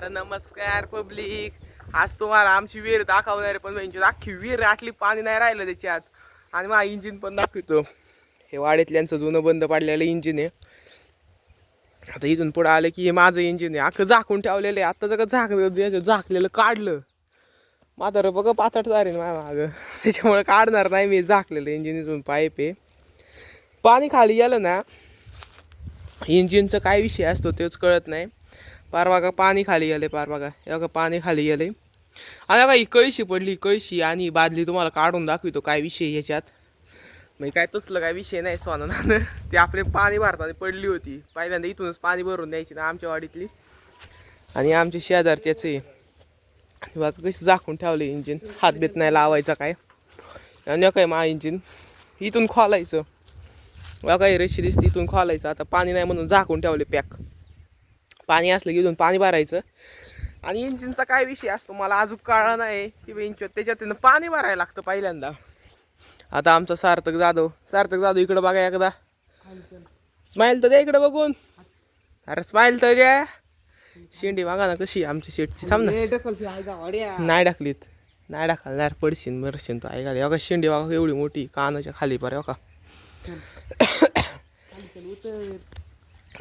अरे नमस्कार पब्लिक. आज तुम्हाला आमची विहीर दाखवणार आहे, पण म्हणजे अख्खी विहीर आटली, पाणी नाही राहिलं त्याच्यात. आणि मग इंजिन पण दाखवतो. हे वाडीतल्यांचं जुनं बंद पडलेलं इंजिन आहे. आता इथून पुढे आलं की हे माझं इंजिन आहे, अख्खं झाकून ठेवलेलं आहे. आता जर झाकलेलं काढलं म्हातारं बघा पाचट जाईल माझ्या मागं, त्याच्यामुळे काढणार नाही मी. झाकलेलं इंजिन इथून पाईप आहे. पाणी खाली गेलं ना, इंजिनचा काय विषय असतो तेच कळत नाही. पार बघा पाणी खाली गेले, पार बघा हे बघा पाणी खाली गेले. आणि बघा ही कळशी पडली, कळशी आणि बादली तुम्हाला काढून दाखवतो काय विषय ह्याच्यात. म्हणजे काय तसलं काय विषय नाही सोनानं. ते आपले पाणी भरताना पडली होती. पहिल्यांदा इथूनच पाणी भरून द्यायची ना आमच्या वाडीतली, आणि आमच्या शेजारच्याच आहे. बघा कशी झाकून ठेवले इंजिन, हात बेत नाही लावायचा काय. आणि काय मा इंजिन इथून खोलायचं, बघा ही रशी दिसते, इथून खोलायचं. आता पाणी नाही म्हणून झाकून ठेवले पॅक. पाणी असलं की इथून पाणी भरायचं. आणि इंजिनचा काय विषय असतो मला अजून कळलं नाही की इंच त्याच्यात पाणी भरायला लागतं पहिल्यांदा. आता आमचा सार्थक जाधव इकडं बघा एकदा. स्माईल तर द्या इकडं बघून. अरे स्माईल तर द्या. शेंडी बघा ना कशी आमच्या शेटची. थांब ना, नाही टाकलीत, नाही टाकणार, पडशीन मरशीन तो ऐकायला. बघा शेंडी बघा एवढी मोठी, कानाच्या खाली पर बघा.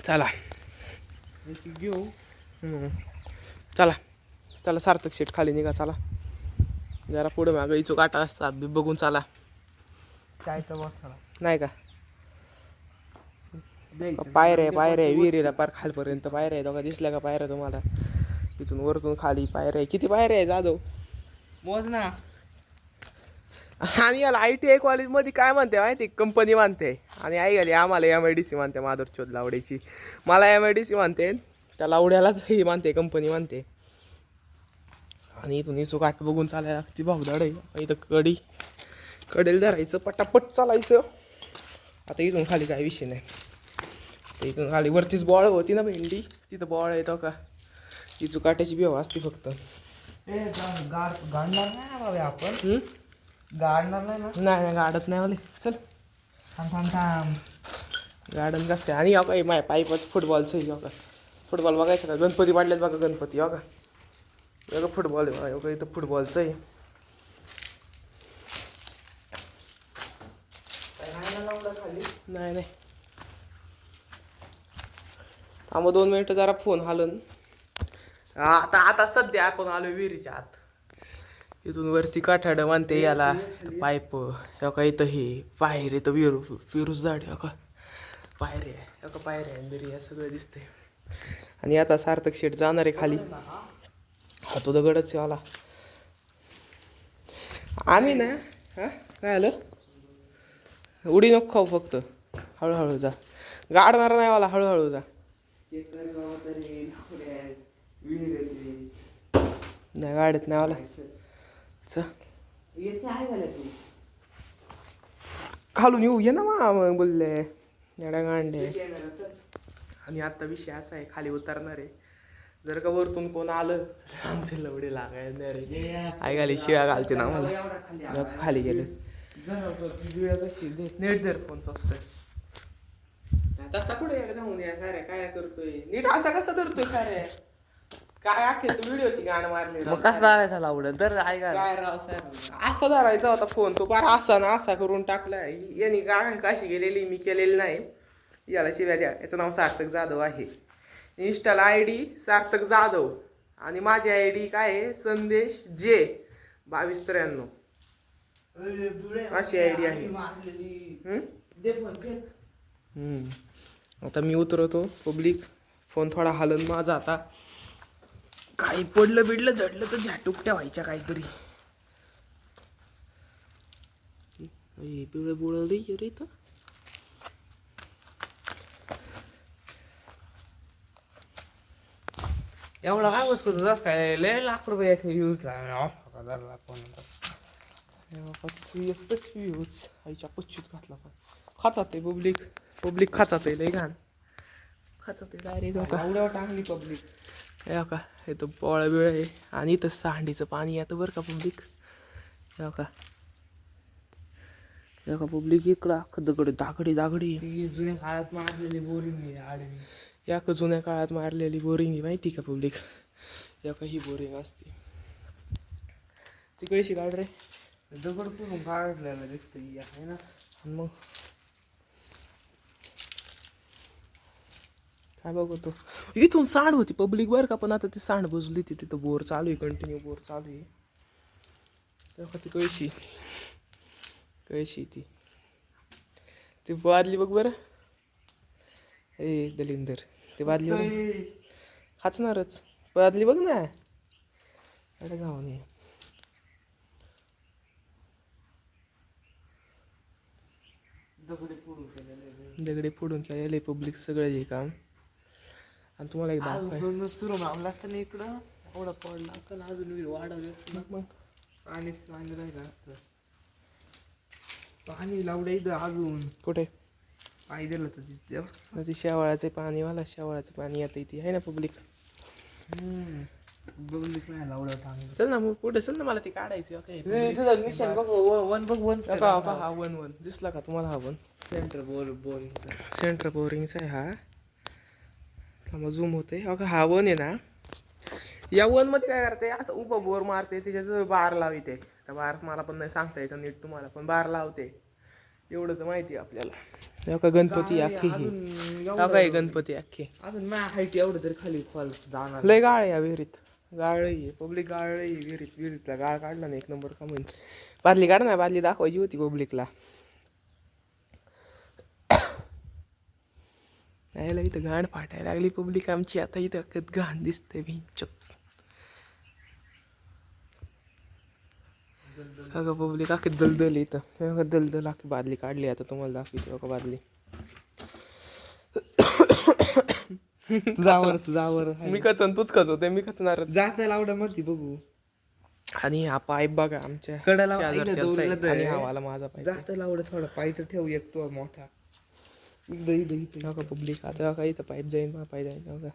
चला घेऊ, चला चला सार्थक शेट खाली निघा. चला जरा पुढे मागं इचू काटा असता बघून चला. नाही का पायऱ्या विहिरीला पार खालपर्यंत पायऱ्या आहे. दोघा दिसल्या का पायऱ्या तुम्हाला? इथून वरतून खाली पायऱ्या आहे. किती पायऱ्या आहे जाधव मोज ना. आणि याला ITI कॉलेजमध्ये काय म्हणते माहिती, कंपनी मानते. आणि आई घाली आम्हाला MIDC मानते, माधुरचोद लावड्याची. मला MIDC मानते, त्या लावड्यालाच ही मानते, कंपनी मानते. आणि इथून इचू काट बघून चालायला लागते. भाऊदाड आहे इथं, कडेल धरायचं, पटापट चालायचं. आता इथून खाली काय विषय नाही. तर इथून खाली वरतीच बॉळ होती ना भेंडी, तिथं बॉळ येतो का, इचू काट्याची बेव असते फक्त. आपण गाडणार नाही ना? नाही गाडत नाही वाले. चल थांब गार्डन कसं काय. आणि काय माय पाईपच फुटबॉलचं आहे बघा. फुटबॉल बघायचं का? गणपती वाढलेत बघा, गणपती बघा. बघा फुटबॉल आहे बघा, इथं फुटबॉलचं आहे. नाही थांब 2 मिनिटं, जरा फोन हालन. आता सध्या आपण आलो विहिरीच्या आत. इथून वरती काठाडं मानते याला, पाईप का इथं हे पायरे तर विरूस झाड का पायऱ्या का पायऱ्या बिर्या सगळं दिसतंय. आणि आता सार्थक शेट जाणार आहे खाली. हा तो दगडच आला. आणि ना हा काय आलं, उडी नको खाऊ, फक्त हळूहळू जा. गाडणार नाही वाला, हळूहळू जा. नाही गाडीत नाही वाला. खालून येऊ ये ना मग बोलले येड्या गांडे. आणि आता विषय असा आहे, खाली उतरणार आहे. जर का वरतून कोण आलं आमचे लवडे लागायला रे, आई घाली शिव्या घालते ना मला. खाली गेले नीट धर फोन. तसा कुठे जाऊन या साऱ्या काय करतोय नीट, असा कसा धरतोय साऱ्या काय अख्खे तू व्हिडिओची गाणं मारली. मग कसा धरायचा लावडं तर काय राव सर, असा धरायचा होता फोन. तो बारा असा ना असा करून टाकलाय यांनी. काय काशी गेलेली मी केलेली नाही. याला शिव्या द्या. याचं नाव सार्थक जाधव आहे. इंस्टाला ID सार्थक जाधव. आणि माझी ID काय आहे, संदेश J 2293 अशी ID आहे. आता मी उतरवतो पब्लिक. फोन थोडा हलन माझा. आता काही पडलं बिडलं झडलं तर झ्याटुकट्या व्हायच्या काहीतरी. पिवळं बुळं रे इथं. एवढा काय वस्तू तुझा काय लय लाख रुपये व्ह्यूज व्ह्यूज आईच्या पच्चीत घातला. पण खाचात आहे पब्लिक खाचात आहे, लय घाण खाचात आहे डायरेक्ट. एवढ्या टांगली पब्लिक हे का. हे तर पोळा बिळ आहे. आणि इथं सांडीचं पाणी येतं बरं का पब्लिक. हे का पब्लिक इकडं अख्खं दागडी जुन्या काळात मारलेली बोरिंग आहे आडवी. जुन्या काळात मारलेली बोरिंग आहे माहिती का पब्लिक. या काही बोरिंग असते तिकडे शिकाड रे दगड करून काढलेला दिसतंय आहे ना. मग काय बघतो इथून सांड होती पब्लिक बरं का, पण आता ती सांड बुजली ती तिथं बोर चालू आहे, कंटिन्यू बोर चालू आहे. तेव्हा ती कळशी ती बादली बघ बरं. ए दलिंदर ते बादली बघ खाचणारच. बादली बघ ना अरे गावाने दगडे फोडून केलेले पब्लिक सगळं हे काम. आणि तुम्हाला एक दाखवाय सुरू मावला असतं ना इकडं एवढा पडला असं अजून वाढवलं मग पाणी राहिलं असतं. पाणी लावलं इथं अजून कुठे पाणी दिलं तर तिथे ती शेवाळाचे पाणी वाला शेवाळाचं पाणी आता इथे आहे ना पब्लिक. बघलीच नाही लावलं चांगलं. चल ना मग पुढे चल ना, मला ती काढायची. मिशन बघ वन बघ वन हा वन दिसला का तुम्हाला? हा वन सेंटर बोरिंग सेंटर बोरिंगचा आहे हा. मग झूम होते हा वन आहे ना. या वन मध्ये काय करते असं उभं बोर मारते त्याच्यात बार लावते. त्या बार मला पण नाही सांगता यायचं नीट तुम्हाला, पण बार लावते एवढं तर माहिती आहे आपल्याला. का गणपती अख्खी काय गणपती अख्खी अजून माझ्या हाईट एवढं तरी खाली फॉल जाणार. लय गाळ या विहिरीत गाळ आहे पब्लिक गाळ आहे विहिरीतला गाळ काढला ना एक नंबर का म्हणजे. बादली काढ ना, बादली दाखवायची होती पब्लिकला. यायला इथं घाण फाटायला लागली पब्लिक आमची आता. इथं अख्खत घाण दिसते भिंचत. अगं पब्लिक अख्खी दलदल इथं दलदल अख्खी बादली काढली. आता तुम्हाला दाखवते का बादली. तुझावर मी कचन तूच खचवते मी खचणार जाता लावडा मध्ये बघू. आणि हा पाईप बघा आमच्या कडाला आणि हा वाला माझा पाईप. जाता लावडा थोडा पाय तर ठेवू एक तो मोठा इथं का पब्लिक आता का इथं पाईप जाईन मग पाय जाईन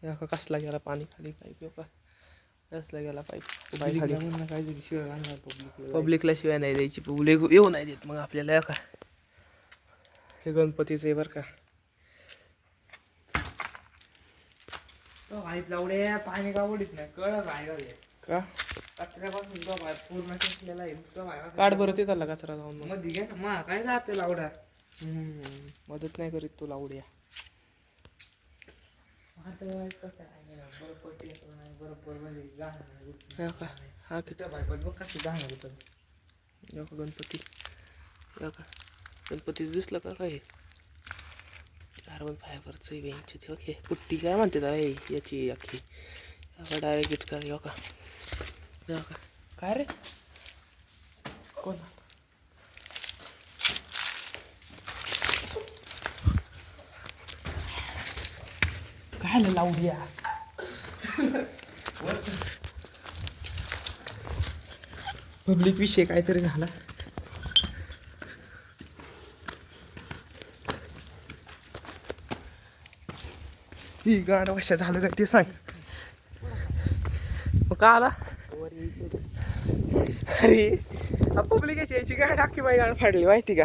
का कसला गेला पाणी खाली पाईप का कसला गेला पाईप पाय खाली. काहीतरी शिवाय आणणार पब्लिकला शिवाय नाही द्यायची. पब्लिक येऊ नाही देत मग आपल्याला का. हे गणपतीचं आहे बरं का. पाईप लावडे पाणी का ओढीत नाही कळ काय का कचऱ्यापासून तो पाईप पूर्ण केलेला आहे. काढ बरं ते त्याला कचरा जाऊन मग. मध्ये घे ना काय जाते लावडा. मदत नाही करीत तू लावड्या. हा गणपती गणपती दिसलं का काय. कार्बन फायबरचं बेंच ओके पुट्टी काय म्हणते याची अख्खी डायरेक्ट गिटकार यो का काय रे कोण काय लावूया. पब्लिक विषय काहीतरी झाला. ही गाड वर्षा झालं काय ते सांग. का आला अरे पब्लिक याची गाड अख्खी माझी गाड फाडली माहिती का.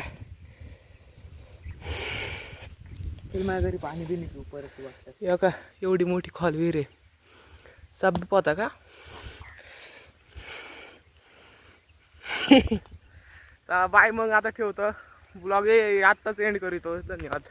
माझ्या घरी पाणी दिली तू परत वाटतं या का एवढी मोठी खोल विहीर आहे. सब पोता का बाय मग आता ठेवतो ब्लॉग आत्ताच एंड करीतो. धन्यवाद.